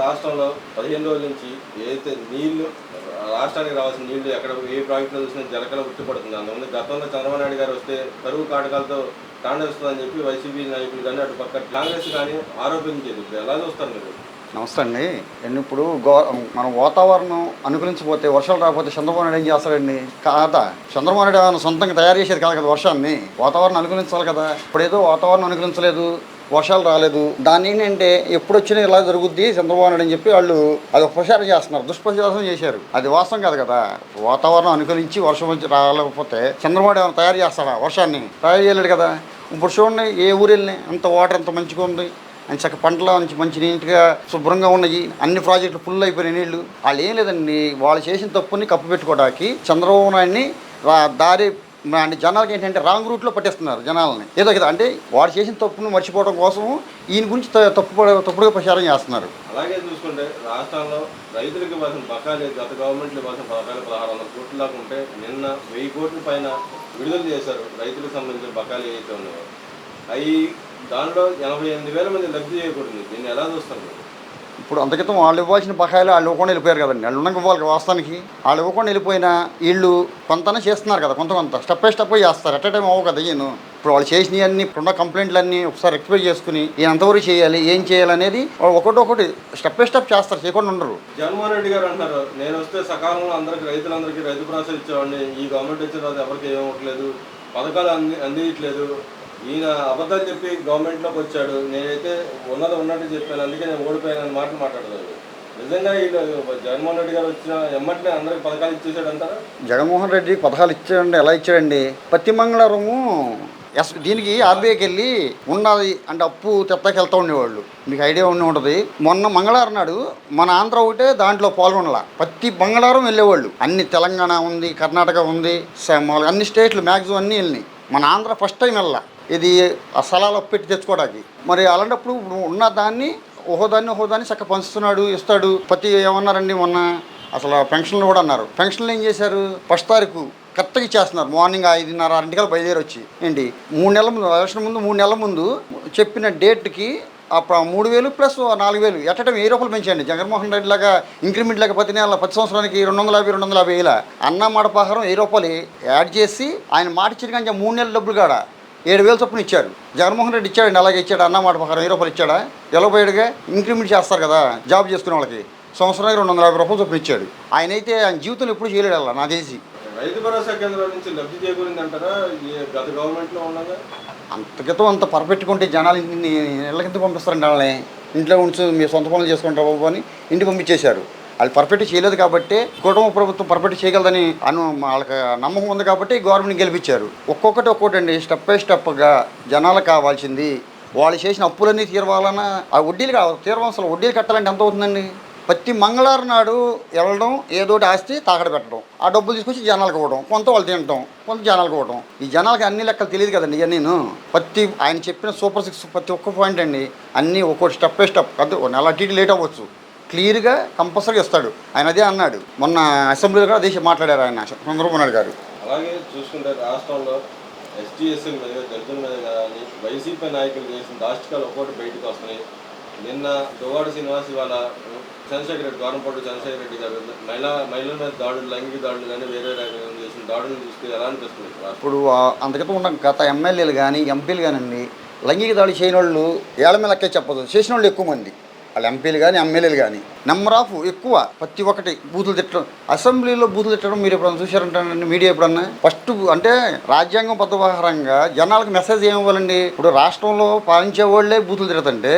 రాష్ట్రంలో 15 రోజుల నుంచి ఏదైతే నీళ్లు రాష్ట్రానికి రావాల్సిన నీళ్లు ఎక్కడ ఏ ప్రాజెక్టులో చూసినా జలకల ఉట్టిపడుతుంది. అందువల్ల గతంలో చంద్రబాబు నాయుడు గారు వస్తే కరువు కాటకాలతో తాండవిస్తుందని చెప్పి వైసీపీ నాయకులు కానీ అటు పక్క కాంగ్రెస్ కానీ ఆరోపించేది. ఇప్పుడు ఎలా చూస్తారు మీరు? నమస్తే అండి. ఇప్పుడు మనం వాతావరణం అనుకూలించకపోతే వర్షాలు రాకపోతే చంద్రబాబు నాయుడు ఏం చేస్తాడండి? కాదా, చంద్రబాబు నాయుడు ఏమైనా సొంతంగా తయారు చేసేది కాదు కదా వర్షాన్ని. వాతావరణం అనుకూలించాలి కదా. ఇప్పుడేదో వాతావరణం అనుకూలించలేదు, వర్షాలు రాలేదు, దాన్ని ఏంటంటే ఎప్పుడు వచ్చినా ఇలా జరుగుద్ది చంద్రబాబు నాయుడు అని చెప్పి వాళ్ళు అది ప్రచారం చేస్తున్నారు, దుష్ప్రచారం చేశారు. అది వాస్తవం కాదు కదా. వాతావరణం అనుకూలించి వర్షం వచ్చి రాలేకపోతే చంద్రబాబు నాయుడు ఏమైనా తయారు చేస్తాడా? వర్షాన్ని తయారు చేయలేడు కదా. ఇప్పుడు చూడండి, ఏ ఊరు వెళ్ళినా అంత వాటర్ ఎంత మంచిగా ఉంది, అని చక్క పంటల నుంచి మంచి నీట్గా శుభ్రంగా ఉన్నాయి, అన్ని ప్రాజెక్టులు ఫుల్ అయిపోయిన నీళ్లు. వాళ్ళు ఏం లేదండి, వాళ్ళు చేసిన తప్పుని కప్పు పెట్టుకోవడానికి చంద్రబాబు నాయుడిని దారి అంటే జనాలకి ఏంటంటే రాంగ్ రూట్లో పట్టేస్తున్నారు జనాలని. ఏదో కదా అంటే వాడు చేసిన తప్పును మర్చిపోవడం కోసం ఈయన గురించి తప్పుడుగా ప్రచారం చేస్తున్నారు. అలాగే చూసుకుంటే రాష్ట్రంలో రైతులకు ఇవ్వాల్సిన బకాయిలు గత గవర్నమెంట్లు ఇవ్వాల్సిన బకాయిలు 1600 కోట్ల దాకా ఉంటే నిన్న 1000 కోట్ల పైన విడుదల చేశారు రైతులకు సంబంధించిన బకాయిలు ఏవైతే ఉన్నాయో. అవి దానిలో 88,000 మంది లబ్ధి చేయకూడదు. దీన్ని ఎలా చూస్తారు? ఇప్పుడు అంతకితం వాళ్ళు ఇవ్వాల్సిన బకాయిలు వాళ్ళు ఇవ్వకుండా వెళ్ళిపోయారు కదండి. వాళ్ళు ఉండగా ఇవ్వాలి వాస్తవానికి. వాళ్ళు ఇవ్వకుండా వెళ్ళిపోయినా వీళ్ళు కొంతనే చేస్తున్నారు కదా, కొంత స్టెప్ బై స్టెప్ చేస్తారు. ఎట్ టైం అవ్వ కదా ఈయన. ఇప్పుడు వాళ్ళు చేసినవి అన్ని ఇప్పుడున్న కంప్లైంట్లన్నీ ఒకసారి ఎక్స్ప్లెయిన్ చేసుకుని ఈయన ఎంతవరకు చేయాలి, ఏం చేయాలనేది ఒకటి స్టెప్ బై స్టెప్ చేస్తారు, చేయకుండా ఉండరు. జగన్మోహన్ రెడ్డి గారు అంటారు, నేను వస్తే సకాలంలో అందరికి రైతులందరికీ రైతు భరోసా ఇచ్చేవాడిని, ఈ గవర్నమెంట్ వచ్చిన తర్వాత ఎవరికి ఏమవట్లేదు, పథకాలు అందించట్లేదు, ఈయన అబద్ధాలు చెప్పి గవర్నమెంట్లోకి వచ్చాడు, నేనైతే ఉన్నట్టు చెప్పాను, అందుకే నేను ఓడిపోయానని మాటలు మాట్లాడలేదు. నిజంగా వీళ్ళు జగన్మోహన్ రెడ్డి గారు వచ్చిన ఎమ్మటినే అందరికి పథకాలు ఇచ్చేసాడు అంటారా? జగన్మోహన్ రెడ్డి పథకాలు ఇచ్చాడండి. ఎలా ఇచ్చాడండి? ప్రతి మంగళవారము దీనికి ఆర్బీఐకి వెళ్ళి ఉన్నది అంటే అప్పు తెత్తకి వెళ్తూ ఉండేవాళ్ళు. మీకు ఐడియా ఉంటుంది. మొన్న మంగళవారం నాడు మన ఆంధ్ర ఒకటే దాంట్లో పాల్గొనలా. ప్రతి మంగళవారం వెళ్ళేవాళ్ళు. అన్ని తెలంగాణ ఉంది, కర్ణాటక ఉంది, అన్ని స్టేట్లు మ్యాక్సిమం అన్నీ వెళ్ళినాయి. మన ఆంధ్ర ఫస్ట్ టైం వెళ్ళా ఇది ఆ స్థలాలు అప్పు పెట్టి తెచ్చుకోవడానికి. మరి అలాంటప్పుడు ఉన్న దాన్ని ఓహోదాన్ని చక్క పంచుతున్నాడు, ఇస్తాడు. ప్రతి ఏమన్నారండి మొన్న అసలు పెన్షన్లు కూడా అన్నారు. పెన్షన్లు ఏం చేశారు? 1వ తారీఖు కరెక్ట్గా ఇచ్చేస్తున్నారు. మార్నింగ్ 5:30, 6 బయలుదేరి వచ్చి ఏంటి 3 నెలల ముందు, ఎలక్షన్ ముందు 3 నెలల ముందు చెప్పిన డేట్కి అప్పుడు 3,000 ప్లస్ 4,000 ఎట్టడం 1000 రూపాయలు పెంచండి. జగన్మోహన్ రెడ్డి లాగా ఇంక్రిమెంట్ లాగా ప్రతి నెల 10 సంవత్సరానికి 250 అన్న మాట ప్రకారం 1000 రూపాయలు యాడ్ చేసి ఆయన మాట ఇచ్చిన కానీ 3 నెలల డబ్బులు కాడ 7,000 చొప్పున ఇచ్చారు. జగన్మోహన్ రెడ్డి ఇచ్చాడండి. అలాగే ఇచ్చాడు. అన్న మాట ప్రకారం 1000 రూపాయలు ఇచ్చాడా? ఎలబోయేడుగా ఇంక్రిమెంట్ చేస్తారు కదా జాబ్ చేసుకునే వాళ్ళకి, సంవత్సరానికి 250 రూపాయలు చొప్పున ఇచ్చాడు. ఆయన అయితే ఆయన జీవితంలో ఎప్పుడు చేయలేడు అలా నాకు తెలిసి. రైతు భరోసా కేంద్రాల నుంచి లబ్ధి చేకూరింది అంటారా గత గవర్నమెంట్లో ఉండగా? అంతకితం అంత పరపెట్టుకుంటే జనాలు ఇళ్ళ కింద పంపిస్తారండి. వాళ్ళని ఇంట్లో ఉంచి మీ సొంత పనులు చేసుకుంటారు బాబు అని ఇంటికి పంపించేశారు. వాళ్ళు పర్ఫెక్ట్ చేయలేదు కాబట్టి, కుటుంబ ప్రభుత్వం పర్ఫెక్ట్ చేయగలదని వాళ్ళకి నమ్మకం ఉంది కాబట్టి గవర్నమెంట్ గెలిపించారు. ఒక్కొక్కటి స్టెప్ బై స్టెప్గా జనాలకు కావాల్సింది వాళ్ళు చేసిన అప్పులన్నీ తీరవాలన్నా ఆ వడ్డీలు కావాలి. తీరవలసిన వడ్డీలు కట్టాలంటే ఎంత అవుతుందండి? ప్రతి మంగళవారం నాడు వెళ్ళడం, ఏదోటి ఆస్తి తాకడ పెట్టడం, ఆ డబ్బులు తీసుకొచ్చి జనాలకు ఇవ్వడం, కొంత వాళ్ళు తినడం, కొంత జనాలకు ఇవ్వడం. ఈ జనాలకి అన్ని లెక్కలు తెలియదు కదండి. ఇక నేను ఆయన చెప్పిన సూపర్ 6 ప్రతి ఒక్క పాయింట్ అండి అన్నీ ఒక్కొక్కటి స్టెప్ బై స్టెప్. కాదు నెల టీటీ లేట్ అవ్వచ్చు, క్లియర్గా కంపల్సరీగా ఇస్తాడు. ఆయన అదే అన్నాడు. మొన్న అసెంబ్లీలో కూడా దేశం మాట్లాడారు ఆయన చంద్రబాబు నాయుడు గారు. అలాగే చూసుకుంటే రాష్ట్రంలో ఎస్టీఎస్సీల మీద, దళితుల మీద కానీ వైసీపీ నాయకులు చేసిన దాష్టికాలు ఒక్కొక్కటి బయటకు వస్తున్నాయి. నిన్న దువ్వాడ శ్రీనివాస్ వాళ్ళ చంద్రశేఖర్ రెడ్డి, గవర్నమెంట్ చంద్రశేఖర్ రెడ్డి గారు మహిళల మీద దాడులు, లైంగిక దాడులు కానీ వేరే రకంగా చేసిన దాడులను చూస్తే ఎలా అనిపిస్తుంది? ఇప్పుడు అంతకితం ఉన్న గత ఎమ్మెల్యేలు కానీ ఎంపీలు కానివ్వండి, లైంగిక దాడి చేయని వాళ్ళు ఏళ్ళ మీద లెక్కే చెప్పదు. చేసిన వాళ్ళు ఎక్కువ మంది, వాళ్ళు ఎంపీలు కానీ ఎమ్మెల్యేలు కానీ నెంబర్ ఆఫ్ ఎక్కువ. ప్రతి ఒక్కటి బూతులు తిట్టడం, అసెంబ్లీలో బూతులు తిట్టడం మీరు ఎప్పుడన్నా చూశారంటారండి? మీడియా ఎప్పుడన్నా? ఫస్ట్ అంటే రాజ్యాంగం బద్ధంగా జనాలకు మెసేజ్ ఏమి ఇవ్వాలండి? ఇప్పుడు రాష్ట్రంలో పాలించే వాళ్ళే బూతులు తిడతంటే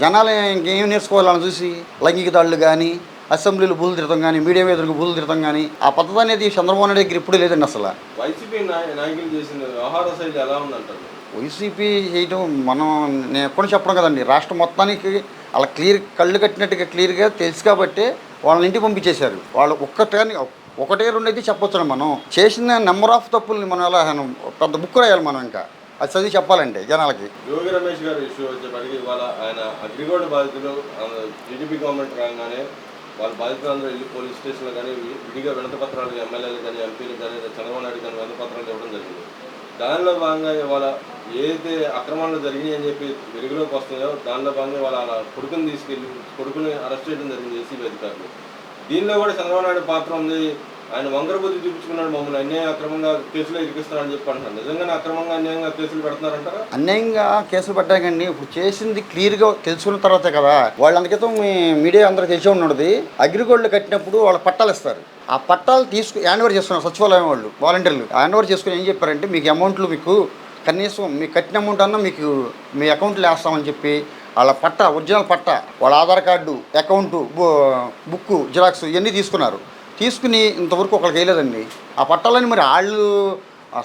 జనాలు ఇంకేం నేర్చుకోవాలని చూసి లైంగిక దాడులు కానీ, అసెంబ్లీలో బూతులు తిడతాం కానీ, మీడియా మీద బూతులు తిడతాం కానీ ఆ పద్ధతి అనేది చంద్రబాబు నాయుడు దగ్గర ఇప్పుడు లేదండి. అసలు వైసీపీ నాయకులు చేసిన వ్యవహార శైలి ఎలా ఉందంటారు? వైసీపీ చేయటం నేను ఎప్పుడు చెప్పడం కదండి. రాష్ట్రం మొత్తానికి అలా కళ్ళు కట్టినట్టుగా క్లియర్గా తెలుసు కాబట్టి వాళ్ళని ఇంటికి పంపించేశారు. వాళ్ళు ఒకటే రెండు అయితే చెప్పొచ్చు. మనం చేసిన నెంబర్ ఆఫ్ తప్పుల్ని మనం ఎలా పెద్ద బుక్ రాయాలి మనం. ఇంకా అది చదివి చెప్పాలంటే జనాలకి. యోగి రమేష్ గారు ఇష్యూ వచ్చేప్పటికి ఇవాళ ఆయన అగ్రిగోల్డ్ బాధితులు టీడీపీ గవర్నమెంట్ రాగానే వాళ్ళ బాధితులందరూ వెళ్ళి పోలీస్ స్టేషన్లో కానీ విడిగా వినతిపత్రాలు ఎమ్మెల్యేలు కానీ ఎంపీలు కానీ చంద్రబాబు నాయుడు కానీ వినతిపత్రాలు ఇవ్వడం జరిగింది. దానిలో భాగంగా ఇవాళ ఏదైతే అక్రమాలు జరిగినాయి అని చెప్పి వెలుగులోకి వస్తున్నాయో దానిలో భాగంగా వాళ్ళ కొడుకుని తీసుకెళ్ళి కొడుకుని అరెస్ట్ చేయడం జరిగింది ఏసీబీ అధికారులు. దీనిలో కూడా చంద్రబాబు నాయుడు పాత్ర ఉంది. ఆయన వంకర బుద్ధి చూపించుకున్నాడు, మమ్మల్ని అన్యాయం అక్రమంగా కేసులో ఇరికిస్తున్నారని చెప్పి అంటున్నారు. నిజంగానే అక్రమంగా అన్యాయంగా కేసులు పెడుతున్నారంటారా? అన్యాయంగా కేసులు పెట్టాకండి. ఇప్పుడు చేసింది క్లియర్గా తెలుసుకున్న తర్వాతే కదా. వాళ్ళు అందుకేతం మీ మీడియా అందరూ తెలిసే ఉన్నది. అగ్రిగోల్డ్ కట్టినప్పుడు వాళ్ళ పట్టాలు ఇస్తారు. ఆ పట్టాలు హ్యాండ్ ఓవర్ చేసుకున్నారు సచివాలయం వాళ్ళు, వాలంటీర్లు హ్యాండ్ ఓవర్ చేసుకుని ఏం చెప్పారంటే మీకు అమౌంట్లు మీకు కనీసం మీకు కట్టిన అమౌంట్ అన్నా మీకు మీ అకౌంట్లో వేస్తామని చెప్పి వాళ్ళ పట్ట ఒరిజినల్ పట్ట వాళ్ళ Aadhaar card account book xerox ఇవన్నీ తీసుకుని ఇంతవరకు ఒకరికి వేయలేదండి. ఆ పట్టాలని మరి వాళ్ళు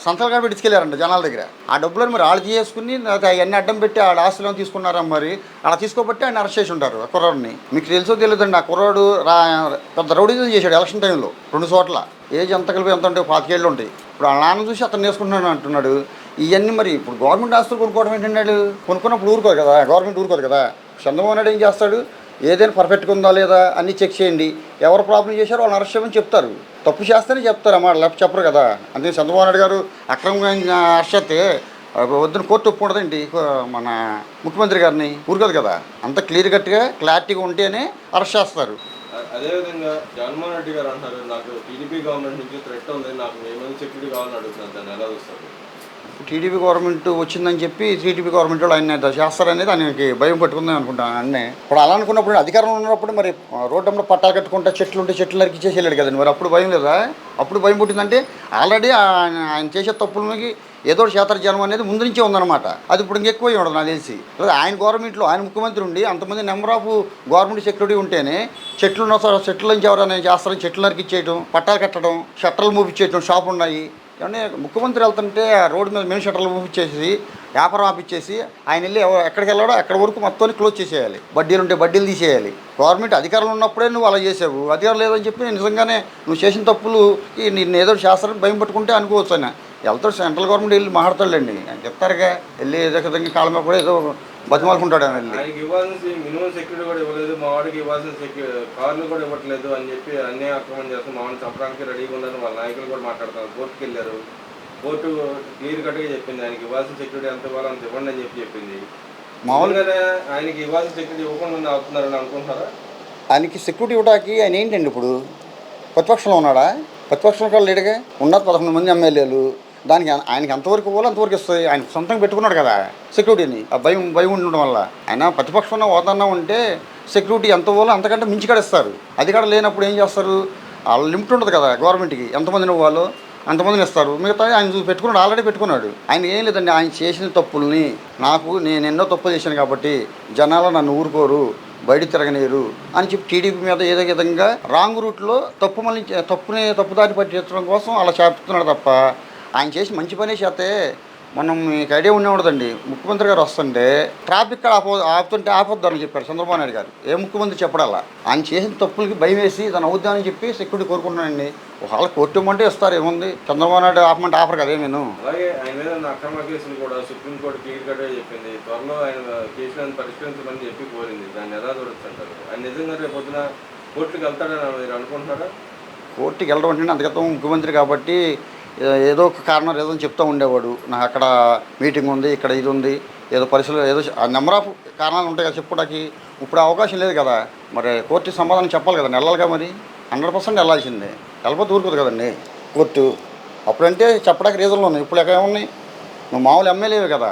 సంతకాలు కూడా తీసుకెళ్ళారంట జనాల దగ్గర. ఆ డబ్బులను మరి వాళ్ళు చేసుకుని అవన్నీ అడ్డం పెట్టి ఆ ఆస్తులను తీసుకున్నారా మరి అలా తీసుకోబట్టి ఆయన అరెస్ట్ చేసి ఉంటారు ఆ కుర్రాడిని. మీకు తెలుసో తెలియదండి, ఆ కుర్రాడు పెద్ద రౌడీజం చేశాడు ఎలక్షన్ టైంలో 2 చోట్ల. ఏజ్ ఎంత కలిపి ఎంత ఉంటాయి 25 ఏళ్ళు ఉంటాయి. ఇప్పుడు వాళ్ళ నాన్న చూసి అతను నేర్చుకుంటున్నాడు అంటున్నాడు. ఇవన్నీ మరి ఇప్పుడు గవర్నమెంట్ ఆస్తులు కొనుక్కోవడం ఏంటన్నాడు. కొనుక్కున్నప్పుడు ఊరుకోదు కదా, గవర్నమెంట్ ఊరుకోదు కదా. చంద్రబాబు నాయుడు ఏం చేస్తాడు, ఏదైనా పర్ఫెక్ట్గా ఉందా లేదా అన్నీ చెక్ చేయండి, ఎవరు ప్రాబ్లం చేశారో వాళ్ళని అరెస్ట్ చేయమని చెప్తారు. తప్పు చేస్తేనే చెప్తారు అన్నమాట, లేకపోతే చెప్పరు కదా. అందుకే చంద్రబాబు నాయుడు గారు అక్రమంగా అరెస్ట్ చేస్తే వద్దున కోర్టు ఒప్పుకుంటుందండి మన ముఖ్యమంత్రి గారిని, ఊరుకోదు కదా. అంత క్లియర్ కట్గా క్లారిటీగా ఉంటేనే అరెస్ట్ చేస్తారు. అదేవిధంగా జగన్మోహన్ రెడ్డి గారు అంటారు, నాకు టీడీపీ గవర్నమెంట్ నుంచి థ్రెట్ ఉంది, నాకు ఏమైనా సెక్యూరిటీ కావాలని అడుగుతున్నారు. దాన్ని ఎలా చూస్తారు? టీడీపీ గవర్నమెంట్ వచ్చిందని చెప్పి టీడీపీ గవర్నమెంట్ వాళ్ళు ఆయన చేస్తారనేది ఆయనకి భయం పట్టుకుందాం అనుకుంటాను అన్నీ. ఇప్పుడు అలా అనుకున్నప్పుడు అధికారంలో ఉన్నప్పుడు మరి రోడ్డు పట్టాలు కట్టుకుంటా చెట్లు ఉంటే చెట్లు నరికి చేసేయాడు కదండి. మరి అప్పుడు భయం లేదా? అప్పుడు భయం పుట్టిందంటే ఆల్రెడీ ఆయన చేసే తప్పులకి ఏదో చేతర జనం అనేది ముందు నుంచే ఉందన్నమాట. అది ఇప్పుడు ఇంకెక్కువ ఉండదు నాకు తెలిసి. లేదా ఆయన గవర్నమెంట్లో ఆయన ముఖ్యమంత్రి ఉండి అంతమంది నెంబర్ ఆఫ్ గవర్నమెంట్ సెక్యూరిటీ ఉంటేనే చెట్లు ఉన్న చెట్ల నుంచి ఎవరైనా చేస్తారని చెట్లు నరికిచ్చేయడం, పట్టాలు కట్టడం, షట్టర్లు మూపించేయడం, షాపు ఉన్నాయి. ఏమన్నా ముఖ్యమంత్రి వెళ్తుంటే ఆ రోడ్డు మీద మెయిన్ షట్టర్లు మూపించేసి వ్యాపారం ఆపిచ్చేసి ఆయన వెళ్ళి ఎక్కడికి వెళ్ళాడో అక్కడ వరకు మొత్తాన్ని క్లోజ్ చేసేయాలి. బడ్డీలు ఉంటే బడ్డీలు తీసేయాలి. గవర్నమెంట్ అధికారంలో ఉన్నప్పుడే నువ్వు అలా చేసావు, అధికారం లేదని చెప్పి నిజంగానే నువ్వు చేసిన తప్పులు నిన్ను ఏదో చేస్తారని భయం పట్టుకుంటే అనుకోవచ్చు. ఆయన వెళ్తాడు, సెంట్రల్ గవర్నమెంట్ వెళ్ళి మాట్లాడతాడులేండి, ఆయన చెప్తారుగా వెళ్ళి ఏదో విధంగా కాళ్ళ మీద కూడా ఏదో బతిమాలుకుంటాడు ఆయన వెళ్ళి. ఆయనకి ఇవ్వాల్సిన మినిమం సెక్యూరిటీ కూడా ఇవ్వలేదు, మా వాడికి ఇవ్వాల్సిన కార్లు కూడా ఇవ్వట్లేదు అని చెప్పి అన్నీ ఆక్రమణ చేస్తాం, మా వాడిని చంపడానికి రెడీగా ఉందని వాళ్ళ నాయకులు కూడా మాట్లాడతారు. కోర్టుకు వెళ్ళారు, కోర్టు క్లియర్ కట్గా చెప్పింది ఆయనకి ఇవ్వాల్సిన సెక్యూరిటీ ఎంత ఇవ్వాలో అంత ఇవ్వండి అని చెప్పింది. మామూలుగానే ఆయనకి ఇవ్వాల్సిన సెక్యూరిటీ ఇవ్వకుండా అవుతున్నారని అనుకుంటున్నారా? ఆయనకి సెక్యూరిటీ ఇవ్వడానికి ఆయన ఏంటండి ఇప్పుడు ప్రతిపక్షంలో ఉన్నాడా? ప్రతిపక్షంలో లేడుగా. ఉన్నది 11 మంది ఎమ్మెల్యేలు. దానికి ఆయనకి ఎంతవరకు ఇవ్వాలో అంతవరకు ఇస్తుంది. ఆయన సొంతంగా పెట్టుకున్నాడు కదా సెక్యూరిటీని. ఆ భయం ఉండడం వల్ల ఆయన ప్రతిపక్షంలో హోదాన్నా ఉంటే సెక్యూరిటీ ఎంత ఇవ్వాలో అంతకంటే మించి కూడా ఇస్తారు. అది కూడా లేనప్పుడు ఏం చేస్తారు, వాళ్ళ లిమిట్ ఉంటుంది కదా గవర్నమెంట్కి, ఎంతమందిని ఇవ్వాలో అంతమందిని ఇస్తారు. మిగతా ఆయన పెట్టుకున్నాడు, ఆల్రెడీ పెట్టుకున్నాడు. ఆయన ఏం లేదండి, ఆయన చేసిన తప్పుల్ని నేను ఎన్నో తప్పులు చేశాను కాబట్టి జనాలు నన్ను ఊరుకోరు, బయట తిరగనేరు అని చెప్పి టీడీపీ మీద ఏదో విధంగా రాంగ్ రూట్లో తప్పుదారి పట్టించడం కోసం అలా చెప్తున్నాడు తప్ప ఆయన చేసి మంచి పనే చేస్తే మనం మీకు ఐడియా ఉండేదండి. ముఖ్యమంత్రి గారు వస్తుంటే ట్రాఫిక్ కాడ ఆపుతుంటే ఆపొద్దని చెప్పారు చంద్రబాబు నాయుడు గారు. ఏ ముఖ్యమంత్రి చెప్పడాలా? ఆయన చేసిన తప్పులకి భయం వేసి దాన్ని అవుద్దామని చెప్పి సెక్యూరిటీ కోరుకుంటున్నానండి. ఒకవేళ కోర్టు ఇవ్వమంటే ఇస్తారు, ఏముంది. చంద్రబాబు నాయుడు ఆపమంటే ఆఫర్ కదా నేను. అలాగే ఆయన మీద అక్రమ కేసులు కూడా సుప్రీంకోర్టు క్లియర్ కట్గా చెప్పింది, త్వరలో ఆయన కేసులను పరిష్కరించమని చెప్పి కోరింది. దాన్ని ఎలా చూడొచ్చు అంటారు? ఆయన నిజంగా రేపు పొద్దున కోర్టుకు వెళ్తాడని మీరు అనుకుంటున్నారా? కోర్టుకి వెళ్ళడం అంటే అంతగతం ముఖ్యమంత్రి కాబట్టి ఏదో ఒక కారణం రీజన్ చెప్తూ ఉండేవాడు. నాకు అక్కడ మీటింగ్ ఉంది, ఇక్కడ ఇది ఉంది, ఏదో పరిస్థితులు ఏదో నెంబర్ ఆఫ్ కారణాలు ఉంటాయి కదా చెప్పుకోవడానికి. ఇప్పుడు అవకాశం లేదు కదా. మరి కోర్టుకి సమాధానం చెప్పాలి కదా, వెళ్ళాలిగా. మరి 100% వెళ్ళాల్సిందే, వెళ్ళకపోతే ఊరుకోదు కదండి కోర్టు. అప్పుడంటే చెప్పడానికి రీజన్లు ఉన్నాయి, ఇప్పుడు ఎక్కడ ఉన్నాయి. నువ్వు మామూలు ఎమ్మెల్యేవే కదా.